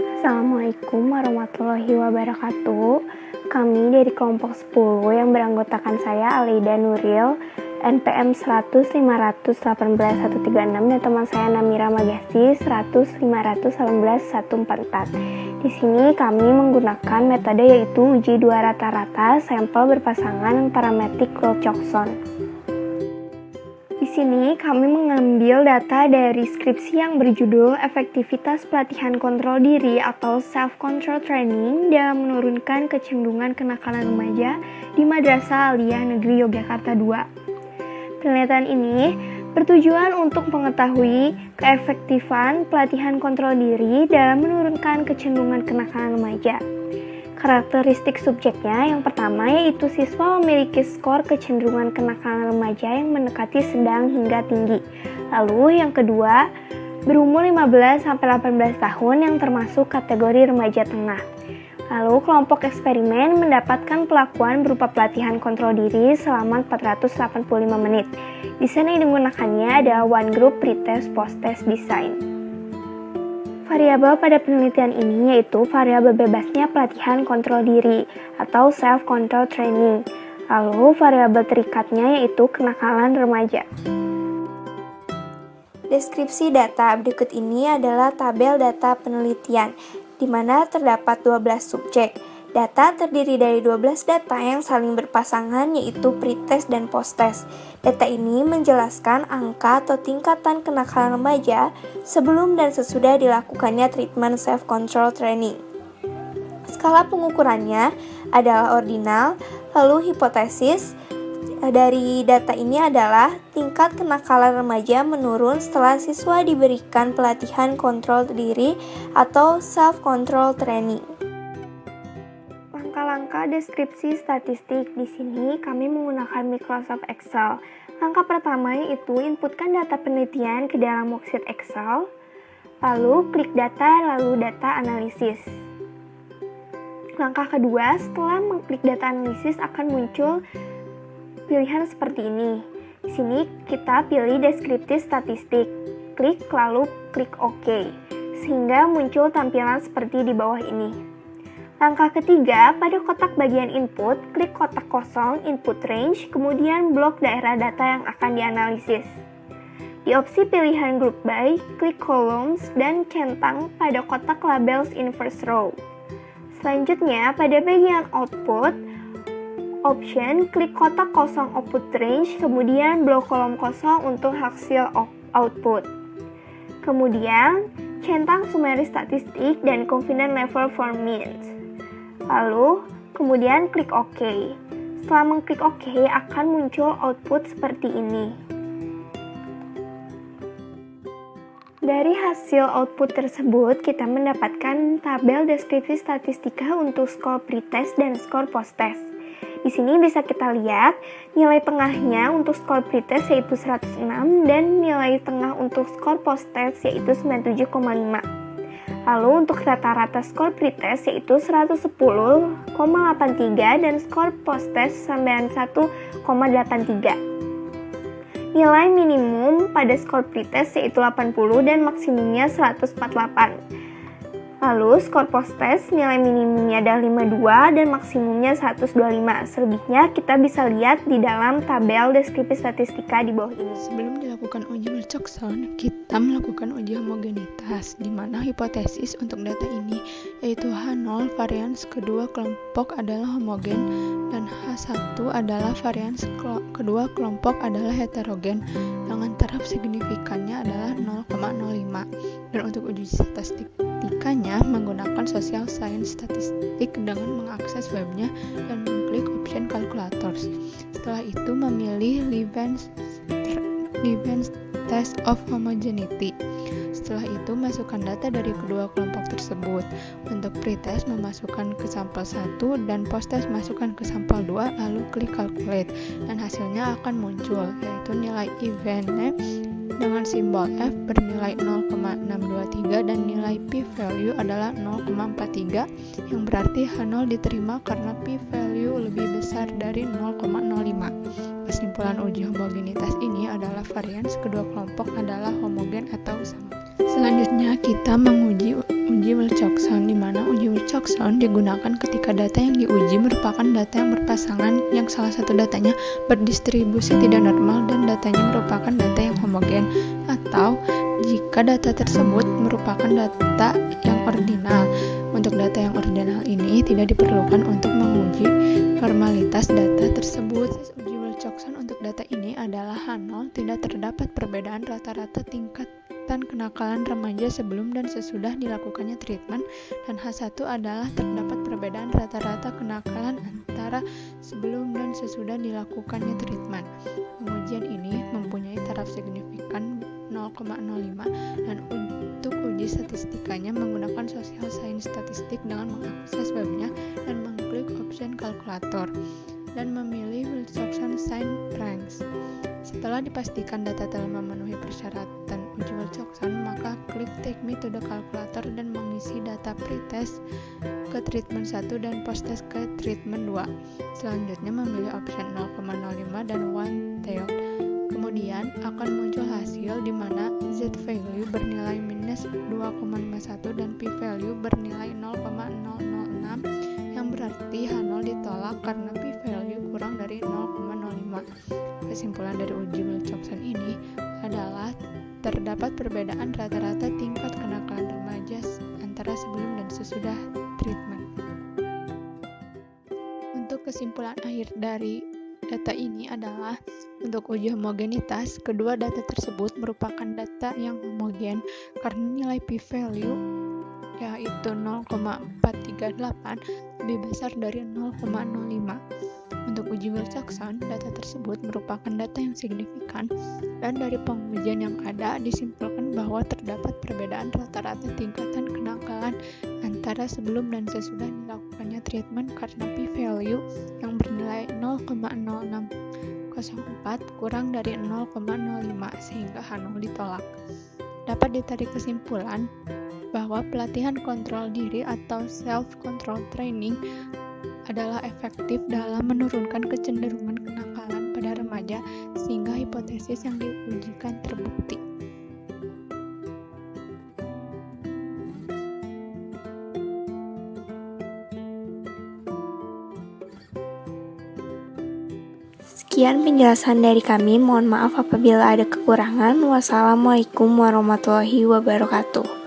Assalamualaikum warahmatullahi wabarakatuh. Kami dari kelompok 10 yang beranggotakan saya Alida Nuril, NPM 100518136 dan teman saya Namira Magesti 100518144. Di sini kami menggunakan metode yaitu uji dua rata-rata sampel berpasangan parametrik Wilcoxon. Di sini kami mengambil data dari skripsi yang berjudul Efektivitas Pelatihan Kontrol Diri atau Self-Control Training dalam menurunkan kecenderungan kenakalan remaja di Madrasah Aliyah Negeri Yogyakarta II. Penelitian ini bertujuan untuk mengetahui keefektifan pelatihan kontrol diri dalam menurunkan kecenderungan kenakalan remaja. Karakteristik subjeknya yang pertama yaitu siswa memiliki skor kecenderungan kenakalan remaja yang mendekati sedang hingga tinggi. Lalu yang kedua, berumur 15-18 tahun yang termasuk kategori remaja tengah. Lalu kelompok eksperimen mendapatkan perlakuan berupa pelatihan kontrol diri selama 485 menit. Desain yang digunakannya adalah one group pretest post-test design. Variabel pada penelitian ini yaitu variabel bebasnya pelatihan kontrol diri atau self-control training. Lalu variabel terikatnya yaitu kenakalan remaja. Deskripsi data berikut ini adalah tabel data penelitian, di mana terdapat 12 subjek. Data terdiri dari 12 data yang saling berpasangan yaitu pretest dan posttest. Data ini menjelaskan angka atau tingkatan kenakalan remaja sebelum dan sesudah dilakukannya treatment self-control training. Skala pengukurannya adalah ordinal, lalu hipotesis dari data ini adalah tingkat kenakalan remaja menurun setelah siswa diberikan pelatihan kontrol diri atau self-control training. Langkah deskripsi statistik di sini kami menggunakan Microsoft Excel. Langkah pertama yaitu inputkan data penelitian ke dalam worksheet Excel, lalu klik data, lalu data analisis. Langkah kedua, setelah mengklik data analisis akan muncul pilihan seperti ini. Di sini kita pilih deskriptif statistik, klik lalu klik OK, sehingga muncul tampilan seperti di bawah ini. Langkah ketiga, pada kotak bagian input, klik kotak kosong input range, kemudian blok daerah data yang akan dianalisis. Di opsi pilihan group by, klik columns dan centang pada kotak labels in first row. Selanjutnya, pada bagian output, option, klik kotak kosong output range, kemudian blok kolom kosong untuk hasil output. Kemudian, centang summary statistik dan confidence level for means. Lalu, kemudian klik OK. Setelah mengklik OK, akan muncul output seperti ini. Dari hasil output tersebut, kita mendapatkan tabel deskripsi statistika untuk skor pretest dan skor posttest. Di sini bisa kita lihat nilai tengahnya untuk skor pretest yaitu 106 dan nilai tengah untuk skor posttest yaitu 97,5. Lalu untuk rata-rata skor pretest yaitu 110,83 dan skor posttest 91,83. Nilai minimum pada skor pretest yaitu 80 dan maksimumnya 148. Lalu skor posttest nilai minimumnya adalah 52 dan maksimumnya 125. Selebihnya kita bisa lihat di dalam tabel deskripsi statistika di bawah ini. Sebelum dilakukan uji Wilcoxon, kita melakukan uji homogenitas, di mana hipotesis untuk data ini yaitu H0 varians kedua kelompok adalah homogen dan H1 adalah varians kedua kelompok adalah heterogen dengan taraf signifikannya adalah 0,05. Dan untuk uji statistikanya menggunakan social science statistik dengan mengakses webnya dan mengklik option calculators. Setelah itu memilih Levens test of homogeneity. Setelah itu masukkan data dari kedua kelompok tersebut. Untuk pretest memasukkan ke sampel 1 dan posttest masukkan ke sampel 2 lalu klik calculate dan hasilnya akan muncul yaitu nilai eventnya dengan simbol F bernilai 0,623 dan nilai p-value adalah 0,43 yang berarti H0 diterima karena p-value lebih besar dari 0,05. Kesimpulan uji homogenitas ini adalah varians kedua kelompok adalah homogen atau sama. Selanjutnya kita menguji uji Wilcoxon. Wilcoxon, di mana uji Wilcoxon digunakan ketika data yang diuji merupakan data yang berpasangan yang salah satu datanya berdistribusi tidak normal dan datanya merupakan data yang homogen, atau jika data tersebut merupakan data yang ordinal. Untuk data yang ordinal ini tidak diperlukan untuk menguji normalitas data tersebut. Uji Wilcoxon untuk data ini adalah H0, tidak terdapat perbedaan rata-rata tingkatan kenakalan remaja sebelum dan sesudah dilakukannya treatment, dan H1 adalah terdapat perbedaan rata-rata kenakalan antara sebelum dan sesudah dilakukannya treatment. Pengujian ini mempunyai taraf signifikan 0,05 dan untuk uji statistikanya menggunakan social science statistik dengan mengakses webnya dan mengklik option kalkulator dan memilih Wilcoxon Sign Ranks. Setelah dipastikan data telah memenuhi persyaratan uji Wilcoxon, maka klik Take Me to the Calculator dan mengisi data pretest ke treatment 1 dan posttest ke treatment 2. Selanjutnya memilih option 0,05 dan one tailed. Kemudian akan muncul hasil di mana Z value bernilai minus 2,51 dan P value bernilai 0,006, yang berarti H0 ditolak karena P value kurang dari 0,05. Kesimpulan dari uji Wilcoxon ini adalah terdapat perbedaan rata-rata tingkat kenakalan remaja antara sebelum dan sesudah treatment. Untuk kesimpulan akhir dari data ini adalah untuk uji homogenitas, kedua data tersebut merupakan data yang homogen karena nilai p-value yaitu 0,438 lebih besar dari 0,05. Untuk uji Wilcoxon, data tersebut merupakan data yang signifikan, dan dari pengujian yang ada disimpulkan bahwa terdapat perbedaan rata-rata tingkatan kenakalan antara sebelum dan sesudah dilakukannya treatment karena p-value yang bernilai 0,0604 kurang dari 0,05 sehingga H0 ditolak. Dapat ditarik kesimpulan bahwa pelatihan kontrol diri atau self-control training adalah efektif dalam menurunkan kecenderungan kenakalan pada remaja sehingga hipotesis yang diujikan terbukti. Sekian penjelasan dari kami, mohon maaf apabila ada kekurangan. Wassalamualaikum warahmatullahi wabarakatuh.